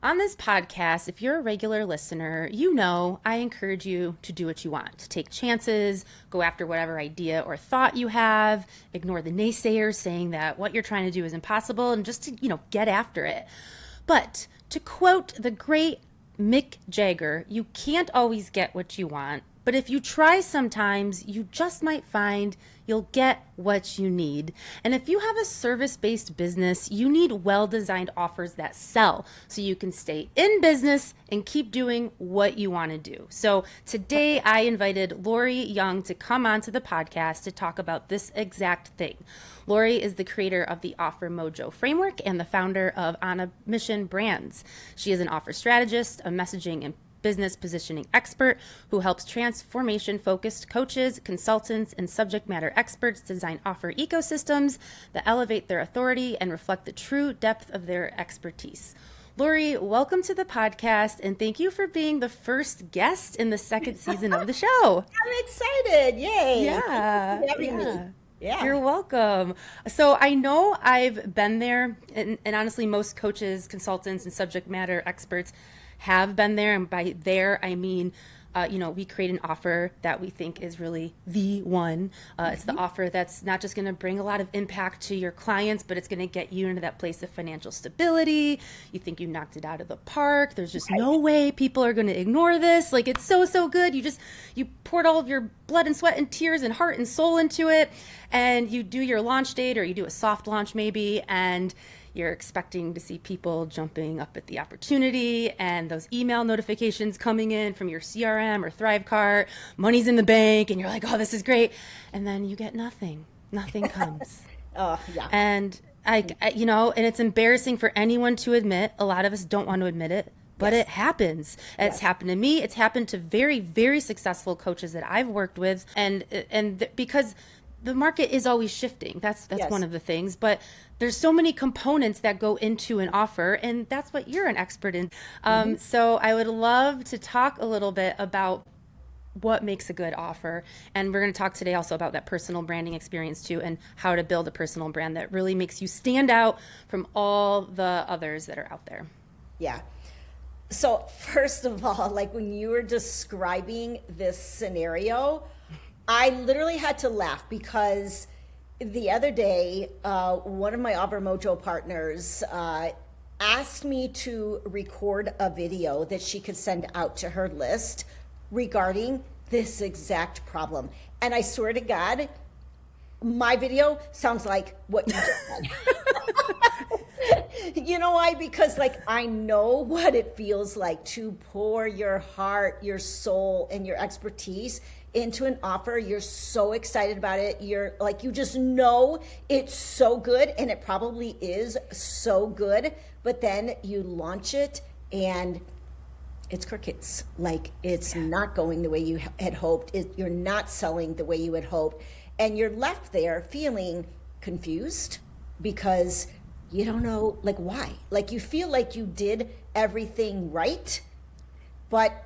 on this podcast, if you're a regular listener, you know I encourage you to do what you want, to take chances, go after whatever idea or thought you have, ignore the naysayers saying that what you're trying to do is impossible, and just to, get after it. But to quote the great Mick Jagger, you can't always get what you want, but if you try sometimes, you just might find you'll get what you need. And if you have a service-based business, you need well-designed offers that sell so you can stay in business and keep doing what you want to do. So today I invited Lori Young to come onto the podcast to talk about this exact thing. Lori is the creator of the Offer Mojo framework and the founder of On a Mission Brands. She is an offer strategist, a messaging and business positioning expert who helps transformation-focused coaches, consultants, and subject matter experts design offer ecosystems that elevate their authority and reflect the true depth of their expertise. Lori, welcome to the podcast, and thank you for being the first guest in the second season of the show. I'm excited. Yay. Yeah. Me. Yeah. You're welcome. So I know I've been there, and honestly, most coaches, consultants, and subject matter experts have been there. And by there, I mean, we create an offer that we think is really the one. It's the offer that's not just going to bring a lot of impact to your clients, but it's going to get you into that place of financial stability. You think you knocked it out of the park. There's just no way people are going to ignore this. Like, it's so good. You poured all of your blood and sweat and tears and heart and soul into it, and you do your launch date, or you do a soft launch maybe, and you're expecting to see people jumping up at the opportunity and those email notifications coming in from your CRM or Thrivecart, money's in the bank, and you're like, oh, this is great. And then you get nothing. Nothing comes. Yeah. And and it's embarrassing for anyone to admit. A lot of us don't want to admit it, but it happens. And it's happened to me. It's happened to very, very successful coaches that I've worked with. Because the market is always shifting. That's one of the things. But there's so many components that go into an offer, and that's what you're an expert in. So I would love to talk a little bit about what makes a good offer. And we're going to talk today also about that personal branding experience too, and how to build a personal brand that really makes you stand out from all the others that are out there. Yeah. So first of all, like when you were describing this scenario, I literally had to laugh because the other day, one of my Offer Mojo partners asked me to record a video that she could send out to her list regarding this exact problem. And I swear to God, my video sounds like what you just said. You know why? Because I know what it feels like to pour your heart, your soul, and your expertise into an offer. You're so excited about it. You're you just know it's so good, and it probably is so good, but then you launch it and it's crickets. It's not going the way you had hoped. You're not selling the way you had hoped, and you're left there feeling confused because you don't know why. You feel like you did everything right, but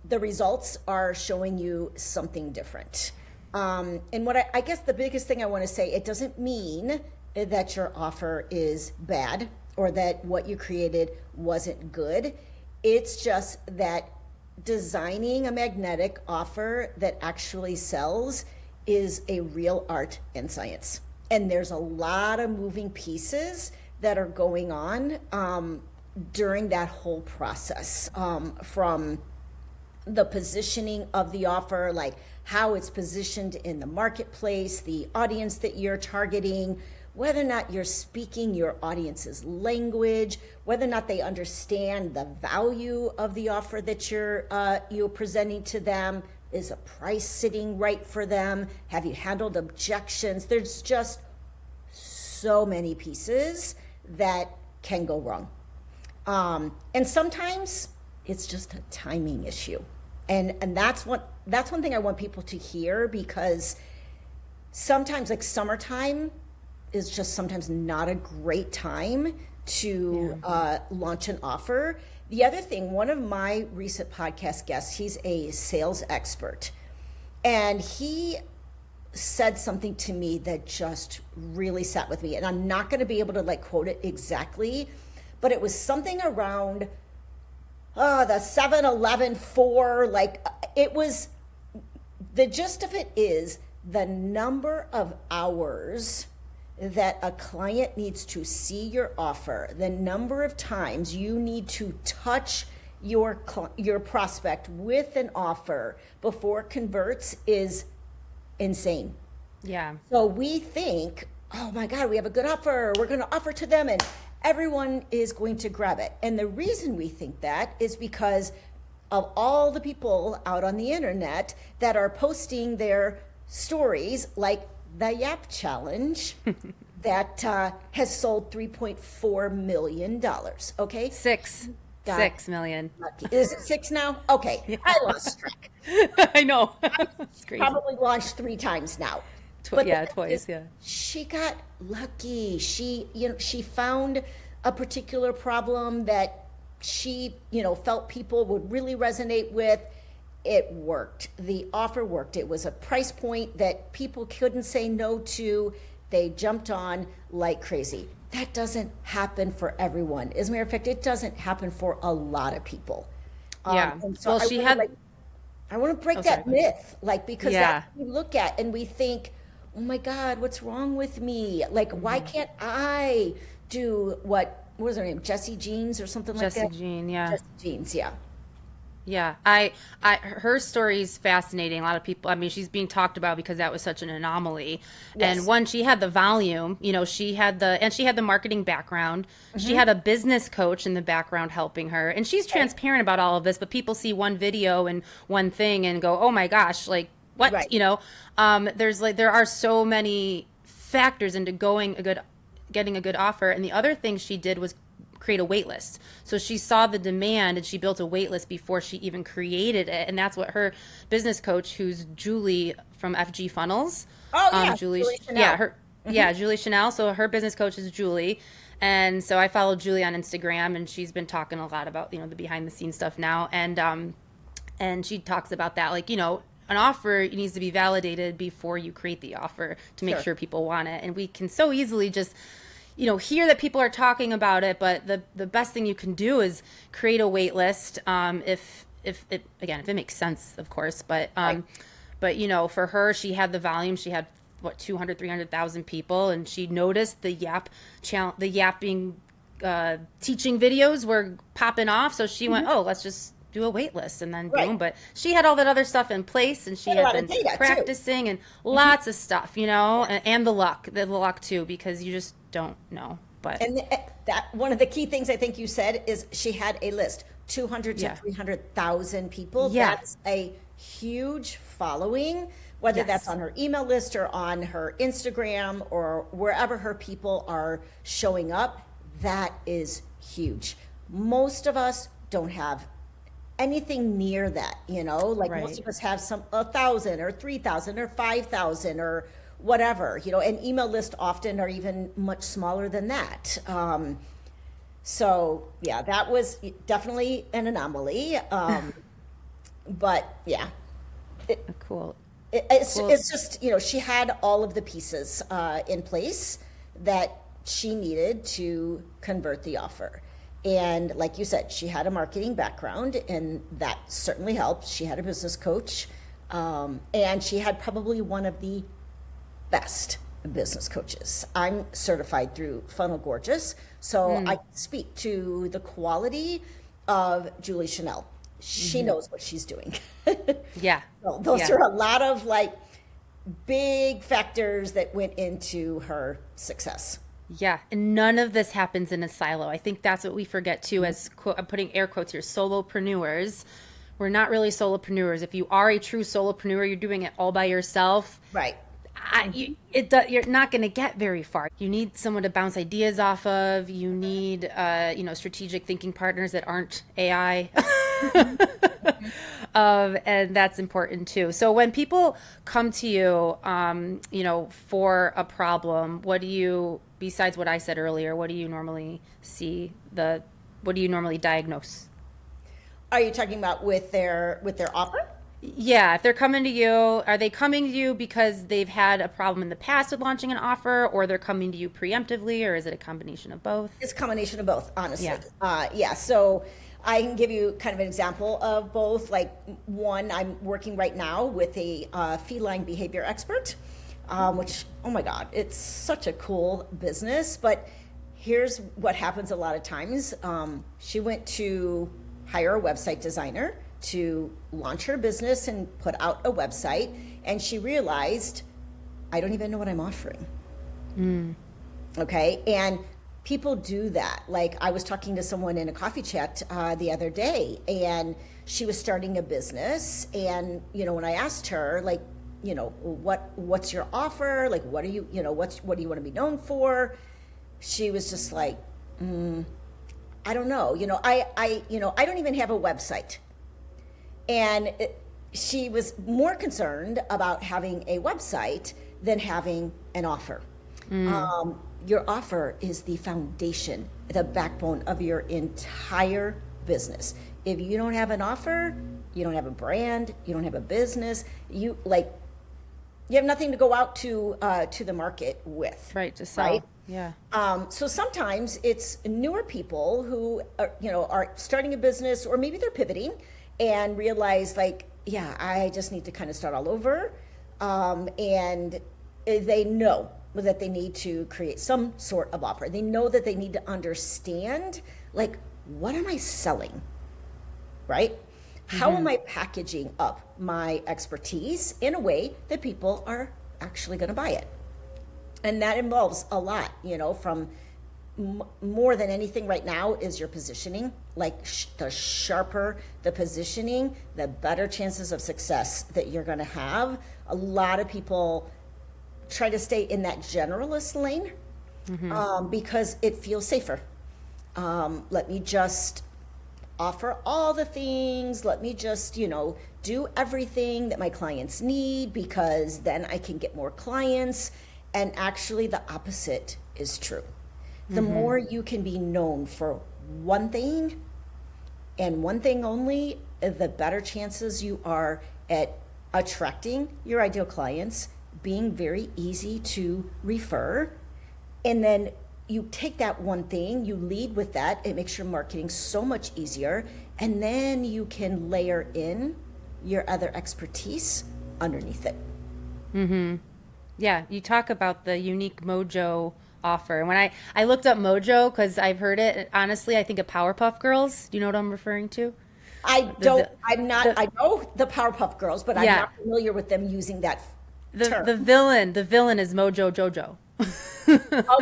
the results are showing you something different. And what I guess the biggest thing I want to say, it doesn't mean that your offer is bad or that what you created wasn't good. It's just that designing a magnetic offer that actually sells is a real art and science. And there's a lot of moving pieces that are going on during that whole process, from the positioning of the offer, how it's positioned in the marketplace, the audience that you're targeting, whether or not you're speaking your audience's language, whether or not they understand the value of the offer that you're presenting to them. Is a price sitting right for them? Have you handled objections? There's just so many pieces that can go wrong. And sometimes it's just a timing issue. And that's one thing I want people to hear, because sometimes summertime is just sometimes not a great time to launch an offer. The other thing, one of my recent podcast guests, he's a sales expert, and he said something to me that just really sat with me. And I'm not going to be able to quote it exactly, but it was something around the 7-Eleven for, like, it was, the gist of it is the number of hours that a client needs to see your offer, the number of times you need to touch your prospect with an offer before it converts is insane. Yeah. So we think, oh my God, we have a good offer. We're going to offer to them and everyone is going to grab it. And the reason we think that is because of all the people out on the internet that are posting their stories, like the Yap Challenge that has sold $3.4 million. Okay. God, 6 million. is it 6 now? Okay. Yeah. I lost track. I know. It's crazy. Probably launched 3 times now. Yeah, twice. Yeah. She got lucky. She found a particular problem that she, felt people would really resonate with. It worked. The offer worked. It was a price point that people couldn't say no to. They jumped on like crazy. That doesn't happen for everyone. As a matter of fact, it doesn't happen for a lot of people. Yeah. And so I want to break that myth, because that's what we look at and we think, oh my God, what's wrong with me? Like, why can't I do what was her name? Jessie Jeans or something like that? Jessie Jean, yeah. Jessie Jeans, yeah. Yeah, her story is fascinating. A lot of people, I mean, she's being talked about because that was such an anomaly. Yes. And one, she had the volume, she had the marketing background. She had a business coach in the background helping her. And she's transparent about all of this, but people see one video and one thing and go, oh my gosh, like what, Right. there are so many factors into getting a good offer. And the other thing she did was create a wait list. So she saw the demand and she built a wait list before she even created it. And that's what her business coach, who's Julie from FG Funnels. Oh yeah, Julie Chanel. Julie Chanel. So her business coach is Julie. And so I follow Julie on Instagram and she's been talking a lot about, the behind the scenes stuff now. And she talks about that, an offer needs to be validated before you create the offer to make sure people want it. And we can so easily just hear that people are talking about it, but the best thing you can do is create a wait list. If it makes sense, of course, but for her, she had the volume, she had 200, 300,000 people. And she noticed the yapping, teaching videos were popping off. So she went, oh, let's just do a wait list, and then boom. But she had all that other stuff in place, and she had been practicing and lots of stuff, and the luck too, because you just don't know. But that one of the key things I think you said is she had a list, 200 to 300,000 people. Yeah. That's a huge following, whether that's on her email list or on her Instagram or wherever her people are showing up. That is huge. Most of us don't have anything near that, most of us have 1,000 or 3,000 or 5,000 or whatever, and email lists often are even much smaller than that. So yeah, that was definitely an anomaly. But yeah, cool. It's just, she had all of the pieces in place that she needed to convert the offer. And like you said, she had a marketing background, and that certainly helped. She had a business coach, and she had probably one of the best business coaches. I'm certified through Funnel Gorgeous, so I can speak to the quality of Julie Chanel. She knows what she's doing. Yeah. So those are a lot of big factors that went into her success. Yeah, and none of this happens in a silo. I think that's what we forget too, as I'm putting air quotes here, solopreneurs. We're not really solopreneurs. If you are a true solopreneur, you're doing it all by yourself. Right. You're not going to get very far. You need someone to bounce ideas off of. You need, strategic thinking partners that aren't AI. And that's important too. So when people come to you, for a problem, besides what I said earlier, what do you normally see? What do you normally diagnose? Are you talking about with their offer? Yeah, if they're coming to you, are they coming to you because they've had a problem in the past with launching an offer, or they're coming to you preemptively, or is it a combination of both? It's a combination of both, honestly. Yeah. So I can give you kind of an example of both. Like one, I'm working right now with a feline behavior expert, which, oh my God, it's such a cool business. But here's what happens a lot of times. She went to hire a website designer to launch her business and put out a website, and she realized, I don't even know what I'm offering. Okay, and people do that. Like I was talking to someone in a coffee chat the other day, and she was starting a business, and when I asked her, like, what's your offer? Like, what are you, what do you want to be known for? She was just like, I don't know. I don't even have a website. And she was more concerned about having a website than having an offer. Your offer is the foundation, the backbone of your entire business. If you don't have an offer, you don't have a brand, you don't have a business, you have nothing to go out to the market with. Right, to sell. Right? Yeah. So sometimes it's newer people who are starting a business, or maybe they're pivoting and realize, like, yeah, I just need to kind of start all over. And they know that they need to create some sort of offer. They know that they need to understand, like, what am I selling, right? How am I packaging up my expertise in a way that people are actually going to buy it? And that involves a lot, from more than anything right now is your positioning. Like the sharper the positioning, the better chances of success that you're going to have. A lot of people try to stay in that generalist lane because it feels safer. Let me just offer all the things. Let me just, do everything that my clients need, because then I can get more clients. And actually the opposite is true. The more you can be known for one thing and one thing only, the better chances you are at attracting your ideal clients, being very easy to refer. And then you take that one thing, you lead with that, it makes your marketing so much easier. And then you can layer in your other expertise underneath it. Yeah, you talk about the unique Mojo offer. And when I looked up Mojo, because I've heard it, honestly, I think of Powerpuff Girls. Do you know what I'm referring to? I know the Powerpuff Girls, but I'm not familiar with them using that term. The villain is Mojo Jojo.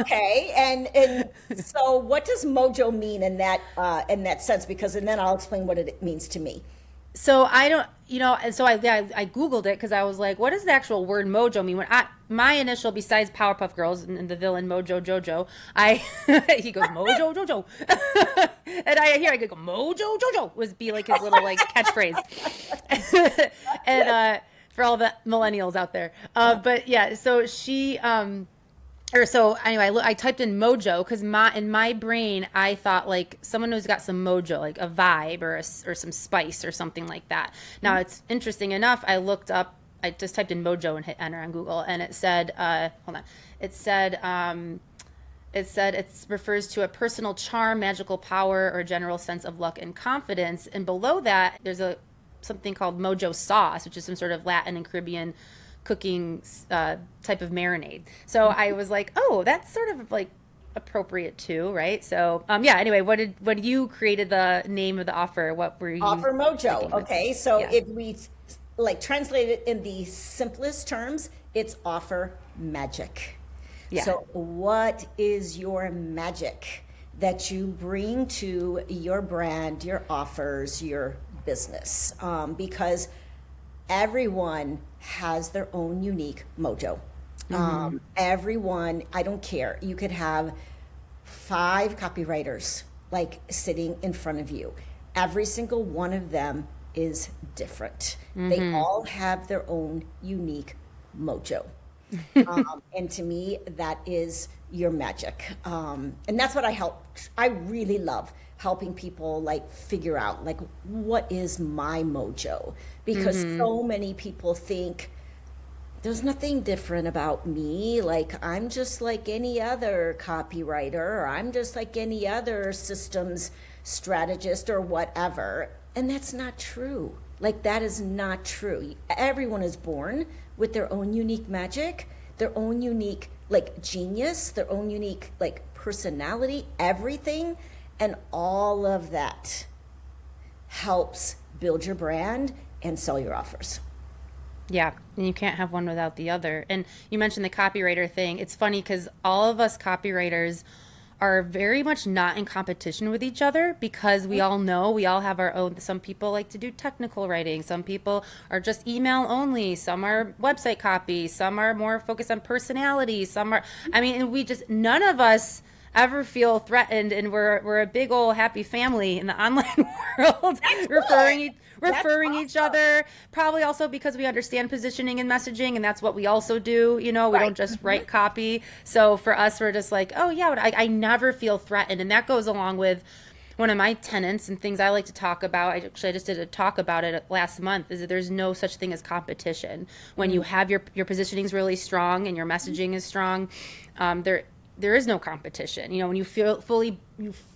Okay, and so what does Mojo mean in that sense? Because, and then I'll explain what it means to me. So I don't, so I Googled it because I was like, what does the actual word Mojo mean? When my initial, besides Powerpuff Girls and the villain Mojo Jojo, he goes Mojo Jojo, and I go Mojo Jojo would be like his little like catchphrase, and for all the millennials out there, but yeah, so she so anyway, I typed in Mojo because in my brain I thought like someone who's got some mojo, like a vibe or some spice or something like that. Now it's interesting enough. I just typed in Mojo and hit enter on Google, and it said, hold on, it said it refers to a personal charm, magical power, or general sense of luck and confidence. And below that, there's something called Mojo sauce, which is some sort of Latin and Caribbean cooking type of marinade. So I was like, oh, that's sort of like appropriate too, right? So anyway, what you created the name of the offer? What were you offer Mojo? Okay, so if we like translate it in the simplest terms, it's offer magic. Yeah. So what is your magic that you bring to your brand, your offers, your business? Because everyone has their own unique mojo. Everyone, I don't care. You could have 5 copywriters like sitting in front of you. Every single one of them is different. They all have their own unique mojo. And to me, that is your magic. And that's what I really love helping people like figure out like, what is my mojo? Because so many people think there's nothing different about me. Like, I'm just like any other copywriter, or I'm just like any other systems strategist or whatever. And that's not true. Like, that is not true. Everyone is born with their own unique magic, their own unique, like, genius, their own unique, like, personality, everything. And all of that helps build your brand and sell your offers. Yeah, and you can't have one without the other. And you mentioned the copywriter thing. It's funny because all of us copywriters are very much not in competition with each other, because we all know we all have our own. Some people like to do technical writing. Some people are just email only. Some are website copy. Some are more focused on personality. Some are, I mean, and we just, none of us ever feel threatened, and we're a big old happy family in the online world, referring each other, probably also because we understand positioning and messaging, and that's what we also do. You know, we don't just write copy. So for us, we're just like, oh yeah, I never feel threatened. And that goes along with one of my tenets and things I like to talk about. I just did a talk about it last month, is that there's no such thing as competition. When you have your positioning is really strong and your messaging is strong, there is no competition. You know, when you feel fully,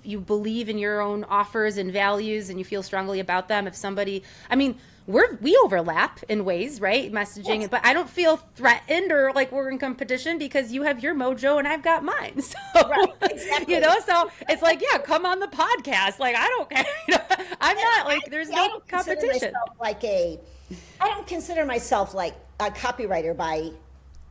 you believe in your own offers and values, and you feel strongly about them. If somebody, I mean, we overlap in ways, right? Messaging, yes. But I don't feel threatened or like we're in competition, because you have your Mojo and I've got mine. So, right, exactly. You know, so it's like, yeah, come on the podcast. Like, I don't care. You know, I'm not like, there's no competition. I don't consider myself like a copywriter by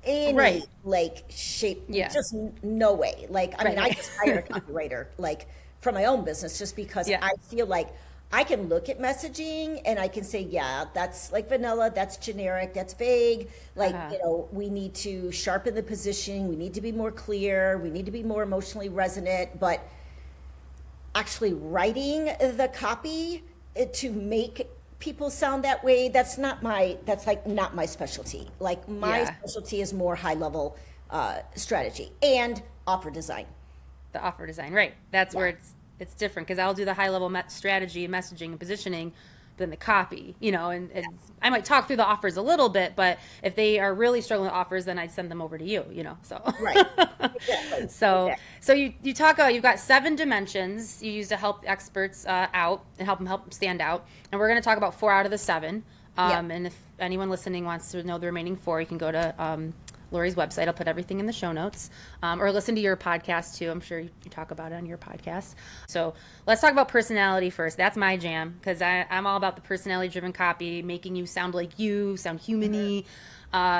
any like shape, just no way. Like, I mean, I just hired a copywriter like for my own business, just because I feel like I can look at messaging and I can say, yeah, that's like vanilla, that's generic, that's vague. Like, you know, we need to sharpen the positioning, we need to be more clear, we need to be more emotionally resonant. But actually writing the copy to make people sound that way, that's not my specialty. Like, my specialty is more high level strategy and offer design. The offer design, right? That's where it's different, because I'll do the high level strategy, messaging, and positioning than the copy, you know, and I might talk through the offers a little bit, but if they are really struggling with offers, then I'd send them over to you, you know, so. Right. Exactly. So you talk about, you've got 7 dimensions you use to help experts out and help them stand out. And we're going to talk about 4 out of the 7. And if anyone listening wants to know the remaining 4, you can go to Lori's website. I'll put everything in the show notes, or listen to your podcast too. I'm sure you talk about it on your podcast. So let's talk about personality first. That's my jam, because I'm all about the personality-driven copy, making you sound like you, sound human-y,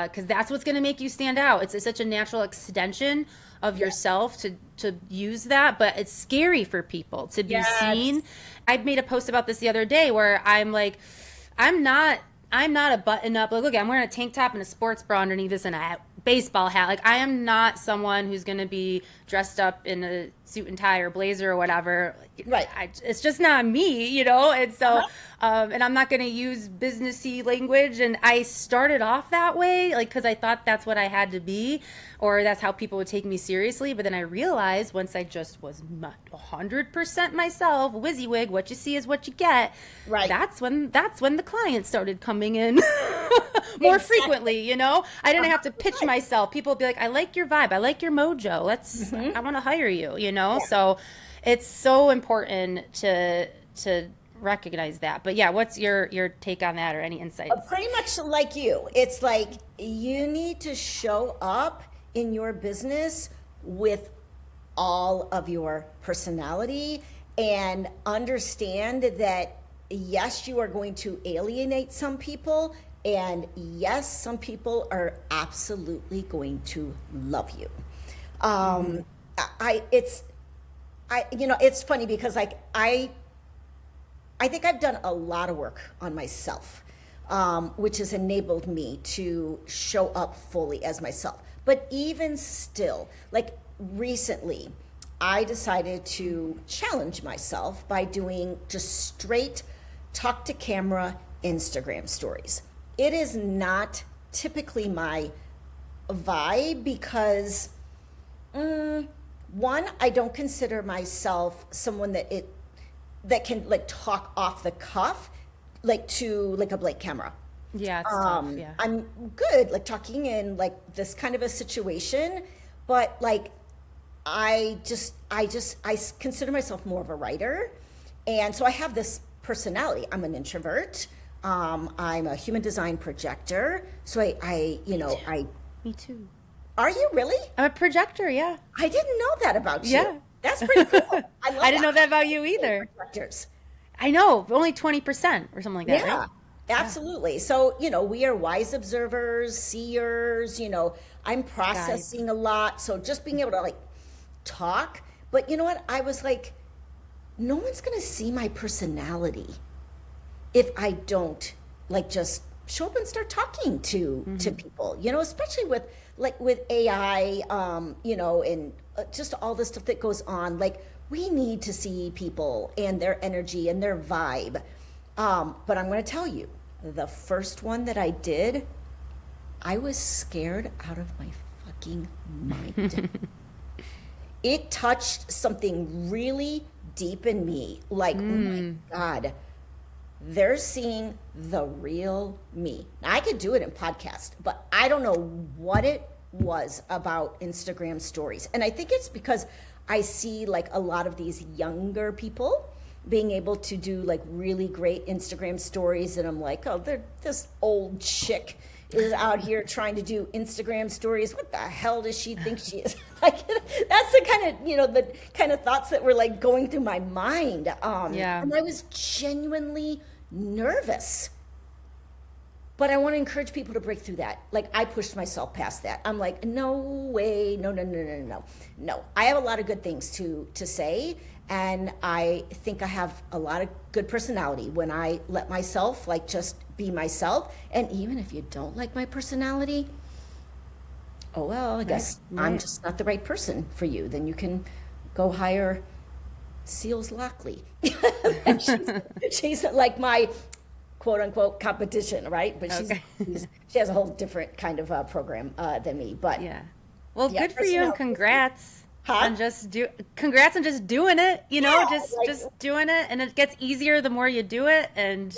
because that's what's going to make you stand out. It's such a natural extension of yourself to use that, but it's scary for people to be seen. I made a post about this the other day where I'm like, I'm not a button-up, like, look, I'm wearing a tank top and a sports bra underneath this and a baseball hat. Like, I am not someone who's going to be dressed up in a suit and tie or blazer or whatever. Right. It's just not me, you know? And so, and I'm not going to use businessy language. And I started off that way, like, because I thought that's what I had to be, or that's how people would take me seriously. But then I realized, once I just was not 100% myself, WYSIWYG, what you see is what you get. Right. That's when the clients started coming in more frequently, you know? I didn't have to pitch myself. People would be like, I like your vibe. I like your mojo. I want to hire you, you know? Yeah. So it's so important to recognize that. But yeah, what's your take on that, or any insights? Pretty much like you. It's like, you need to show up in your business with all of your personality, and understand that yes, you are going to alienate some people, and yes, some people are absolutely going to love you. It's funny, because like I think I've done a lot of work on myself, which has enabled me to show up fully as myself. But even still, like recently, I decided to challenge myself by doing just straight talk to camera Instagram stories. It is not typically my vibe, because one, I don't consider myself someone that can like talk off the cuff, like to like a blank camera. Yeah, it's tough, yeah. I'm good like talking in like this kind of a situation, but like I consider myself more of a writer, And so I have this personality. I'm an introvert. I'm a human design projector. So Me too. are you really? I'm a projector, yeah. I didn't know that about you. Yeah. That's pretty cool. I love I didn't know that about you either. projectors. I know, only 20% or something like that, Yeah, right? absolutely. So, we are wise observers, seers, I'm processing a lot. So just being able to like talk. But you know what? I was like, no one's going to see my personality if I don't like just show up and start talking to people, especially with AI, and just all the stuff that goes on. Like we need to see people and their energy and their vibe. But I'm going to tell you, the first one that I did, I was scared out of my fucking mind. It touched something really deep in me. Like, oh my God, they're seeing the real me. Now, I could do it in podcast, but I don't know what it was about Instagram stories. And I think it's because I see like a lot of these younger people being able to do like really great Instagram stories. And I'm like, oh, this old chick is out here trying to do Instagram stories. What the hell does she think she is? Like, that's the kind of thoughts that were like going through my mind. And I was genuinely nervous. But I want to encourage people to break through that. Like I pushed myself past that. I'm like, no way, no. I have a lot of good things to say, and I think I have a lot of good personality when I let myself like just be myself. And even if you don't like my personality, oh well, I guess I'm just not the right person for you. Then you can go hire Seals Lockley. she's like my quote unquote competition, right? But she has a whole different kind of program than me. But yeah, well, good for you. Congrats on just doing it. Just doing it, and it gets easier the more you do it, and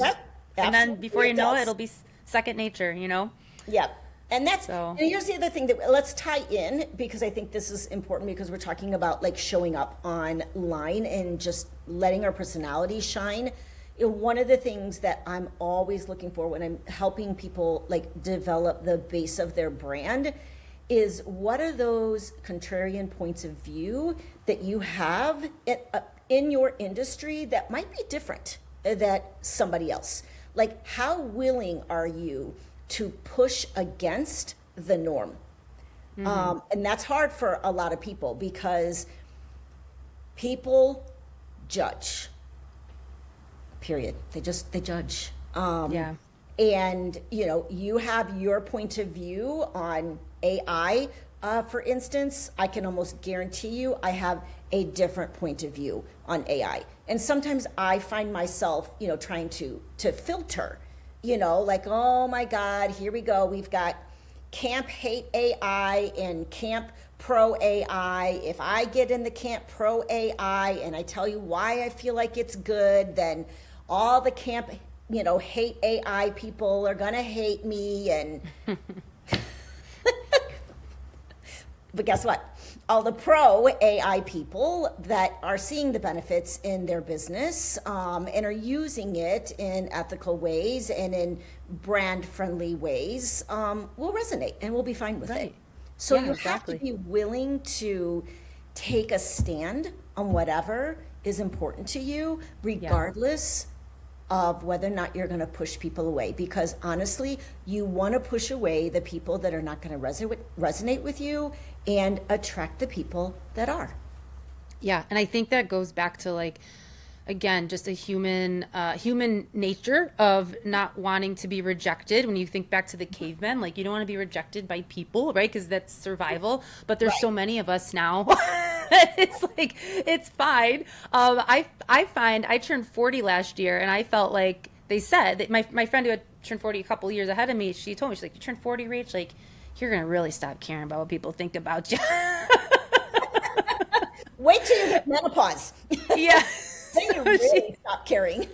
then before you know it, it'll be second nature. Yep. And and here's the other thing that let's tie in, because I think this is important, because we're talking about like showing up online and just letting our personality shine. One of the things that I'm always looking for when I'm helping people like develop the base of their brand is, what are those contrarian points of view that you have in your industry that might be different than somebody else? Like, how willing are you to push against the norm? And that's hard for a lot of people, because people judge. Period. They judge. And you have your point of view on AI. For instance, I can almost guarantee you I have a different point of view on AI. And sometimes I find myself, trying to filter, like, oh my God, here we go. We've got camp hate AI and camp pro AI. If I get in the camp pro AI and I tell you why I feel like it's good, then all the camp, hate AI people are gonna hate me. And but guess what? All the pro AI people that are seeing the benefits in their business and are using it in ethical ways and in brand friendly ways will resonate and will be fine with it. So you have to be willing to take a stand on whatever is important to you, regardless of whether or not you're going to push people away. Because honestly, you want to push away the people that are not going to resonate with you and attract the people that are. Yeah, and I think that goes back to, like, again, just a human nature of not wanting to be rejected. When you think back to the cavemen, like, you don't want to be rejected by people, right? Because that's survival. But there's so many of us now. It's like, it's fine. I find I turned 40 last year, and I felt like they said that my friend who had turned 40 a couple years ahead of me, she told me, she's like, you turned 40, Rach, like, you're gonna really stop caring about what people think about you. Wait till you get menopause. Yeah. Then you really stop caring.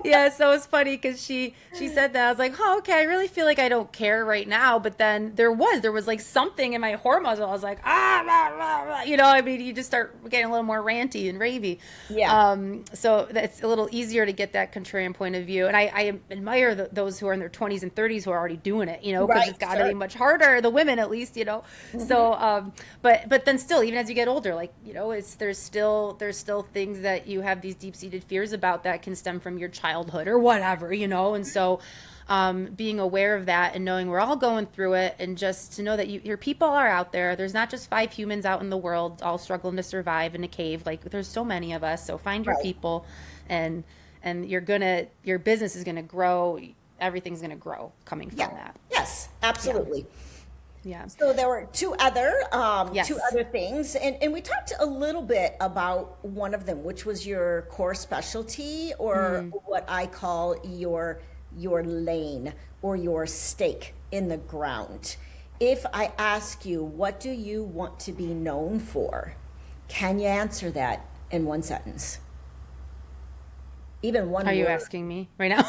Yeah, so it's funny because she said that. I was like, oh, okay, I really feel like I don't care right now. But then there was like something in my hormones. I was like, rah, rah, rah. I mean, you just start getting a little more ranty and ravey. Yeah. So that's a little easier to get that contrarian point of view. And I admire those who are in their 20s and 30s who are already doing it, because Right, it's got to sure. be much harder, the women at least. So, but then still, even as you get older, like, there's still things that you have these deep-seated fears about that can stem from your childhood or whatever, and so being aware of that and knowing we're all going through it, and just to know that your people are out there. There's not just 5 humans out in the world all struggling to survive in a cave. Like, there's so many of us. So find your Right. people, and your business is gonna grow. Everything's gonna grow coming from that. Yes, absolutely. Yeah. So there were two other Yes. things, and we talked a little bit about one of them, which was your core specialty, or what I call your lane, or your stake in the ground. If I ask you, what do you want to be known for? Can you answer that in one sentence? Even one Are you word. asking me right now?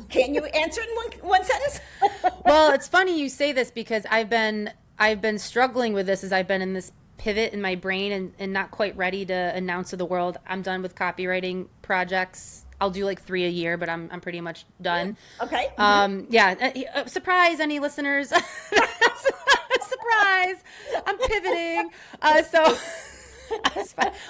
Can you answer in one sentence? Well, it's funny you say this, because I've been struggling with this as I've been in this pivot in my brain, and not quite ready to announce to the world I'm done with copywriting projects. I'll do like 3 a year, but I'm pretty much done. Okay. Yeah. Surprise, any listeners? Surprise! I'm pivoting. So.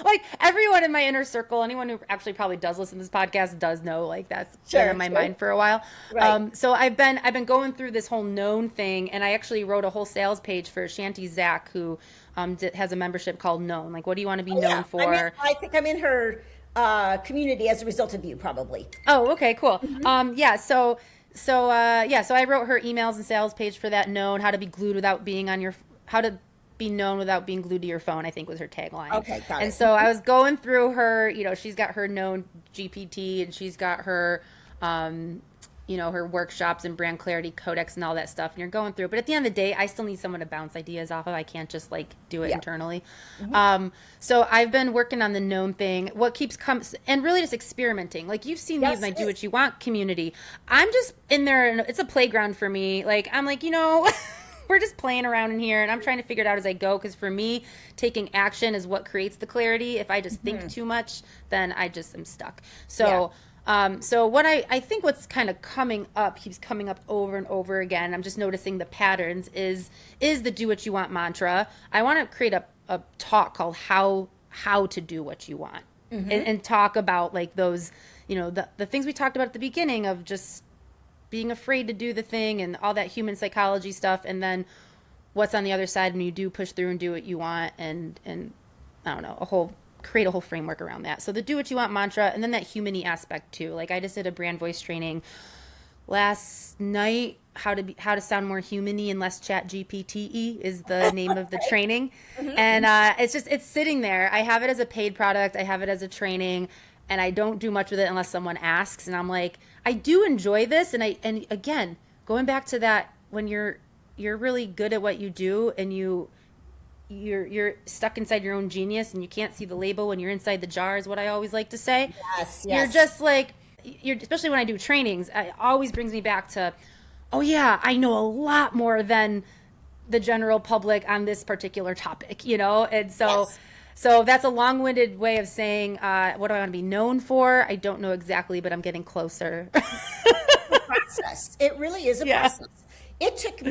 Like, everyone in my inner circle, anyone who actually probably does listen to this podcast does know, like, that's been in my mind for a while. Right. So I've been going through this whole known thing, and I actually wrote a whole sales page for Shanti Zach, who has a membership called Known. Like, what do you want to be known for? I think I'm in her community as a result of you, probably. Oh, okay, cool. Yeah, so I wrote her emails and sales page for that Known, how to be glued without being on your, how to be known without being glued to your phone, I think was her tagline. Okay, got it. And so I was going through her, she's got her Known GPT, and she's got her, her workshops and brand clarity codex and all that stuff. And you're going through, but at the end of the day, I still need someone to bounce ideas off of. I can't just like do it internally. So I've been working on the Known thing. What keeps and really just experimenting. Like, you've seen me with my Do What You Want community. I'm just in there, and it's a playground for me. Like, I'm like, we're just playing around in here, and I'm trying to figure it out as I go, because for me, taking action is what creates the clarity. If I just think too much, then I just am stuck. So so what I think what's kind of keeps coming up over and over again, I'm just noticing the patterns, is the Do What You Want mantra. I want to create a talk called how to do what you want, and talk about, like, those, the things we talked about at the beginning of just being afraid to do the thing and all that human psychology stuff, and then what's on the other side when you do push through and do what you want, and I don't know, create a whole framework around that. So the Do What You Want mantra, and then that human-y aspect too. Like, I just did a brand voice training last night, how to sound more human-y and less chat GPT is the name of the training. And it's sitting there. I have it as a paid product, I have it as a training, and I don't do much with it unless someone asks. And I'm like, I do enjoy this. And again, going back to that, when you're really good at what you do, and you're stuck inside your own genius, and you can't see the label when you're inside the jar, is what I always like to say. Yes. You're just like, especially when I do trainings, it always brings me back to, oh yeah, I know a lot more than the general public on this particular topic, And so. Yes. So that's a long-winded way of saying, what do I want to be known for? I don't know exactly, but I'm getting closer. Process. It really is a process. It took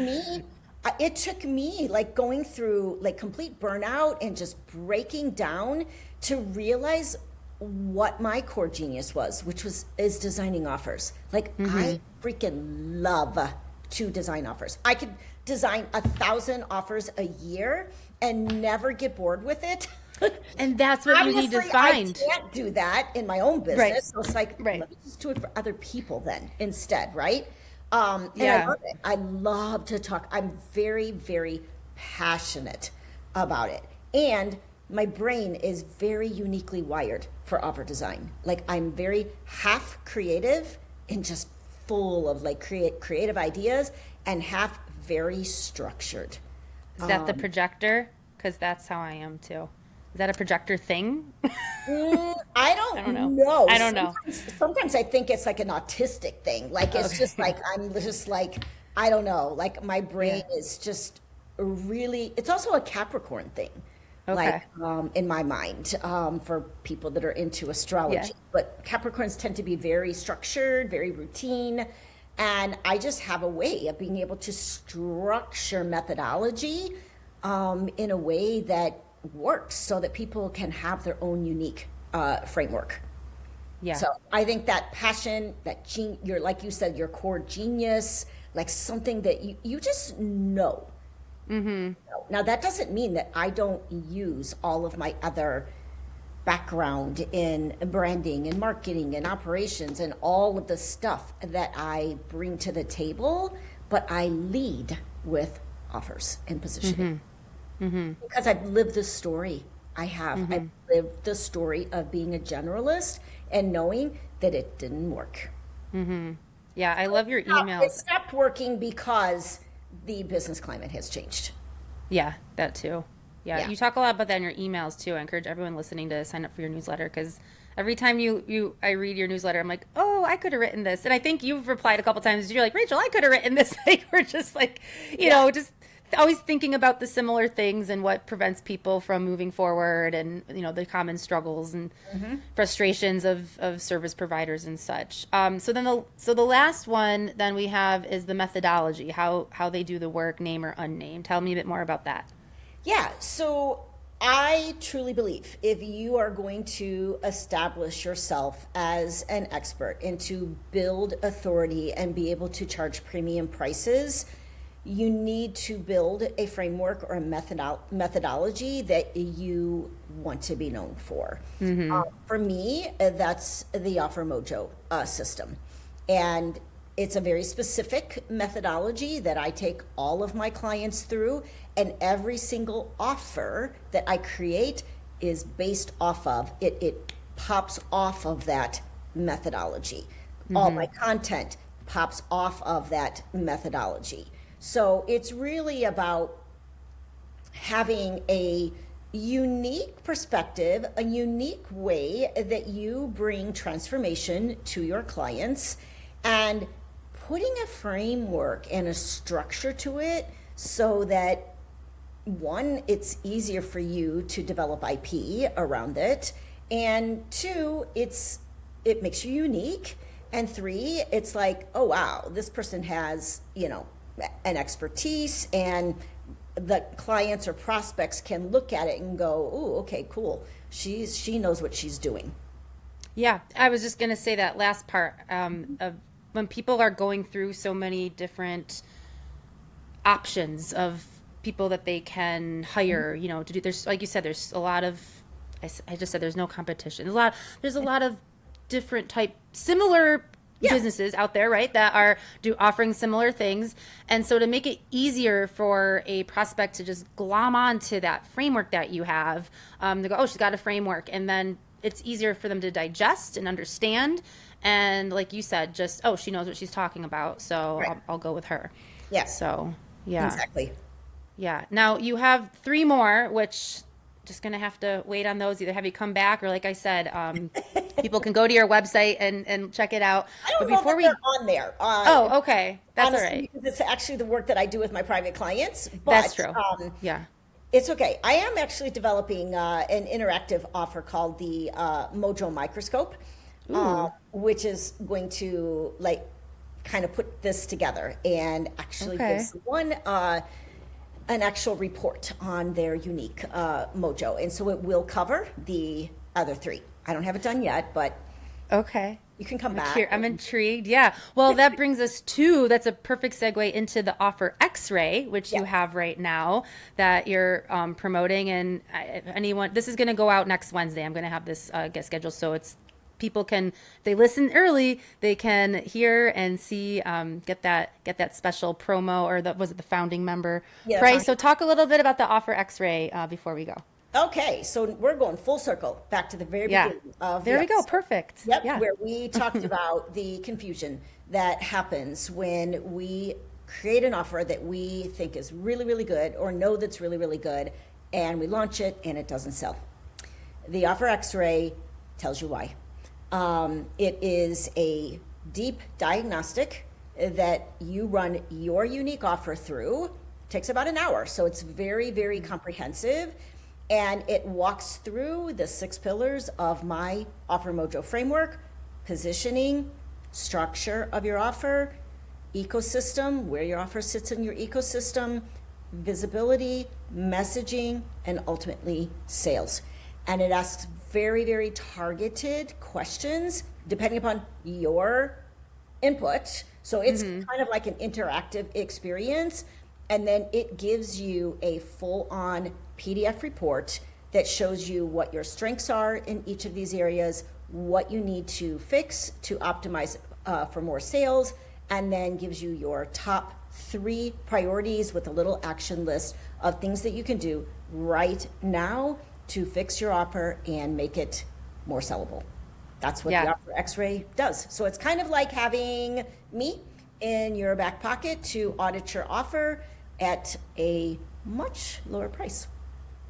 me like going through like complete burnout and just breaking down to realize what my core genius was, which is designing offers. Like, I freaking love to design offers. I could design 1,000 offers a year and never get bored with it. And that's what you need to find. I can't do that in my own business. Right. So it's like, Right. let me just do it for other people then instead, right? And Yeah. I love it. I love to talk. I'm very, very passionate about it. And my brain is very uniquely wired for offer design. Like, I'm very half creative and just full of like creative ideas, and half very structured. Is that the projector? Because that's how I am too. Is that a projector thing? I I don't don't know. know. I don't know. Sometimes I think it's like an autistic thing. Like it's just Okay. like I'm just like I don't know. Like my brain Yeah. is just really. It's also a Capricorn thing, like Okay. in my mind, for people that are into Yeah. astrology. But Capricorns tend to be very structured, very routine, and I just have a way of being able to structure methodology in a way that works so that people can have their own unique framework. Yeah. So I think that passion, your like you said, your core genius, like something that you just know. Now that doesn't mean that I don't use all of my other background in branding and marketing and operations and all of the stuff that I bring to the table, but I lead with offers and positioning. Because I've lived the story. I have. I've lived the story of being a generalist and knowing that it didn't work. Yeah. I love your It emails. stopped working because the business climate has changed. Yeah, that too. Yeah, Yeah. you talk a lot about that in your emails too. I encourage everyone listening to sign up for your newsletter because every time I read your newsletter, I'm like, oh, I could have written this, and I think you've replied a couple times. You're like, Rachel, I could have written this. Like we're just like, Yeah. just always thinking about the similar things and what prevents people from moving forward, and the common struggles and frustrations of service providers and such. So the last one then we have is the methodology, how they do the work, name or unnamed. Tell me a bit more about that. Yeah, so I truly believe if you are going to establish yourself as an expert and to build authority and be able to charge premium prices, you need to build a framework or a methodology that you want to be known for. For me, that's the Offer Mojo system. And it's a very specific methodology that I take all of my clients through, and every single offer that I create is based off of it. It pops off of that methodology. All my content pops off of that methodology. So it's really about having a unique perspective, a unique way that you bring transformation to your clients, and putting a framework and a structure to it so that one, it's easier for you to develop IP around it, and two, it makes you unique, and three, it's like, oh wow, this person has an expertise, and the clients or prospects can look at it and go, oh, okay, cool, she knows what she's doing. Yeah, I was just going to say that last part of when people are going through so many different options of people that they can hire, to do. There's, like you said, there's a lot of. I just said there's no competition. There's a lot of different similar businesses out there, right? That are offering similar things, and so to make it easier for a prospect to just glom onto that framework that you have, they go, oh, she's got a framework, and then it's easier for them to digest and understand. And like you said, just, oh, she knows what she's talking about, so Right. I'll go with her. Yeah, So, yeah. exactly. Yeah. Now you have three more, which just going to have to wait on those. Either have you come back or, like I said, people can go to your website and check it out. I don't But know before that we, they're on there. oh, okay. That's all Honestly, right. because it's actually the work that I do with my private clients. But That's true. Yeah. it's okay. I am actually developing an interactive offer called the Mojo Microscope, which is going to kind of put this together and actually Okay. give someone an actual report on their unique Mojo. And so it will cover the other three. I don't have it done yet, but Okay. you can come back. I'm intrigued. Yeah. Well, that brings us to, that's a perfect segue into the offer X-ray, which you Yeah. have right now that you're promoting. And if anyone, this is going to go out next Wednesday. I'm going to have this get scheduled. So people can, if they listen early, they can hear and see, get that special promo, or was it the founding member Yeah, price? So talk a little bit about the offer X-ray before we go. Okay, so we're going full circle back to the very Yeah. beginning of There the we go. episode. Perfect. Yep, Yeah. where we talked about the confusion that happens when we create an offer that we think is really, really good, or know that's really, really good, and we launch it and it doesn't sell. The offer x-ray tells you why. It is a deep diagnostic that you run your unique offer through. It takes about an hour, so it's very, very comprehensive. And it walks through the 6 pillars of my Offer Mojo framework: positioning, structure of your offer, ecosystem, where your offer sits in your ecosystem, visibility, messaging, and ultimately sales. And it asks very, very targeted questions depending upon your input. So it's kind of like an interactive experience. And then it gives you a full-on PDF report that shows you what your strengths are in each of these areas, what you need to fix to optimize for more sales, and then gives you your top 3 priorities with a little action list of things that you can do right now to fix your offer and make it more sellable. That's what the Offer X-ray does. So it's kind of like having me in your back pocket to audit your offer at a much lower price.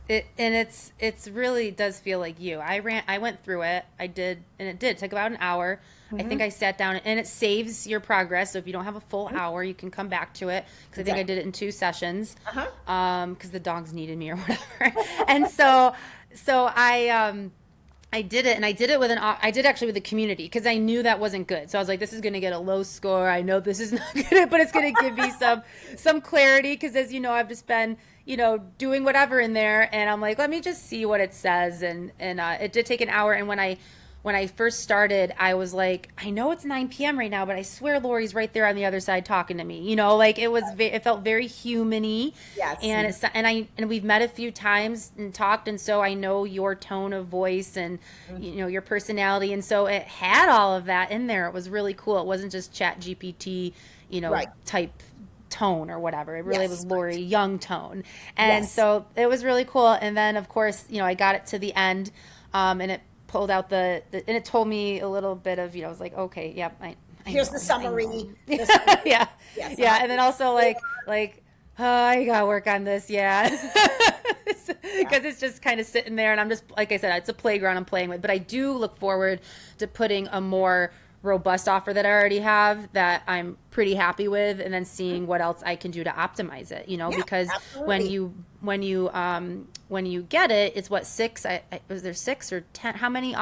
It's really does feel like you. I went through it. I did, and it did take about an hour. I think I sat down, and it saves your progress. So if you don't have a full hour, you can come back to it, because I think I did it in 2 sessions, because the dogs needed me or whatever. And so I did it, and I did it with I did actually with the community, because I knew that wasn't good. So I was like, this is going to get a low score. I know this is not good, but it's going to give me some clarity, because as you know, I've just been, doing whatever in there, and I'm like, let me just see what it says. And it did take an hour. And when I first started, I was like, I know it's 9 p.m. right now, but I swear Lori's right there on the other side talking to me. Like it felt very human-y. Yes. And we've met a few times and talked, and so I know your tone of voice and your personality, and so it had all of that in there. It was really cool. It wasn't just Chat GPT, type tone or whatever. It really was Lori Young tone. And so it was really cool. And then of course, I got it to the end, and it pulled out and it told me a little bit of, I was like, okay, yep. Here's the summary. Yeah. And then also like, oh, I gotta work on this. Yeah. Because it's just kind of sitting there, and I'm just, like I said, it's a playground I'm playing with, but I do look forward to putting a more robust offer that I already have that I'm pretty happy with, and then seeing what else I can do to optimize it, because absolutely. when you get it, it's what, 6, was there 6 or 10, how many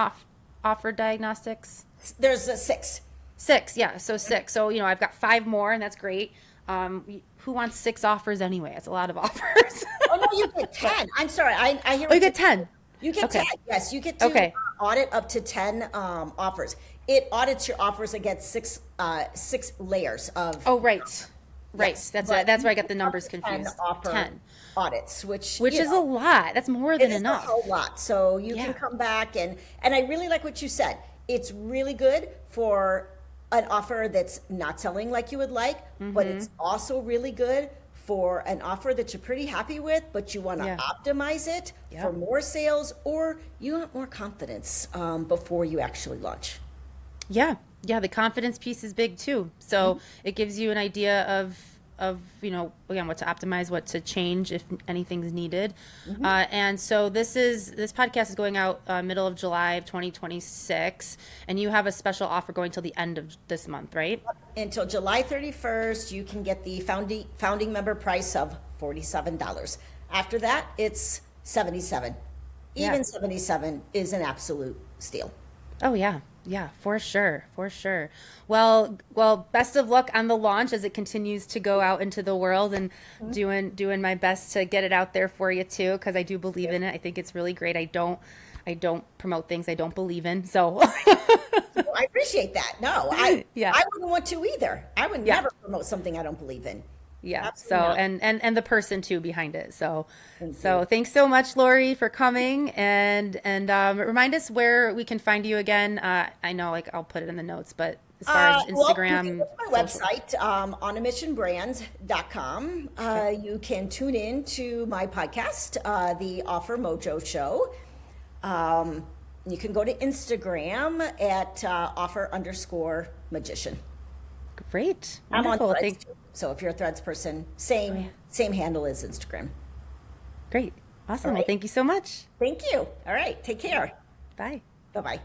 offer diagnostics? There's a 6. 6, yeah, so 6. So, I've got 5 more, and that's great. Who wants 6 offers anyway? It's a lot of offers. Oh no, you get 10. I'm sorry, I hear. Oh, you get 10. You get 10. Yes, you get to audit up to 10 offers. It audits your offers against 6 layers of. Oh, right. Yes, That's where I got the numbers confused. 10 audits, which is a lot. That's more than enough. It is a whole lot. So you can come back, and I really like what you said. It's really good for an offer that's not selling like you would like, but it's also really good for an offer that you're pretty happy with, but you want to optimize it for more sales, or you want more confidence before you actually launch. Yeah. The confidence piece is big too. So it gives you an idea of again, what to optimize, what to change if anything's needed. And so this podcast is going out middle of July of 2026, and you have a special offer going till the end of this month, right? Until July 31st, you can get the founding member price of $47. After that, it's $77. Even $77 is an absolute steal. Oh yeah, for sure. Well, best of luck on the launch as it continues to go out into the world, and doing my best to get it out there for you too, because I do believe in it. I think it's really great. I don't promote things I don't believe in. So I appreciate that. No, I wouldn't want to either. I would never promote something I don't believe in. Yeah. Absolutely so not. and the person too behind it. So thanks so much, Lori, for coming, and remind us where we can find you again. I know, I'll put it in the notes, but as far as Instagram, you can go to my website, onamissionbrands.com. You can tune in to my podcast, the Offer Mojo Show. You can go to Instagram at offer_magician. Great. I'm on Wonderful. Threads too. So if you're a Threads person, same handle as Instagram. Great. Awesome. All Well, right. thank you so much. Thank you. All right. Take care. Bye. Bye bye.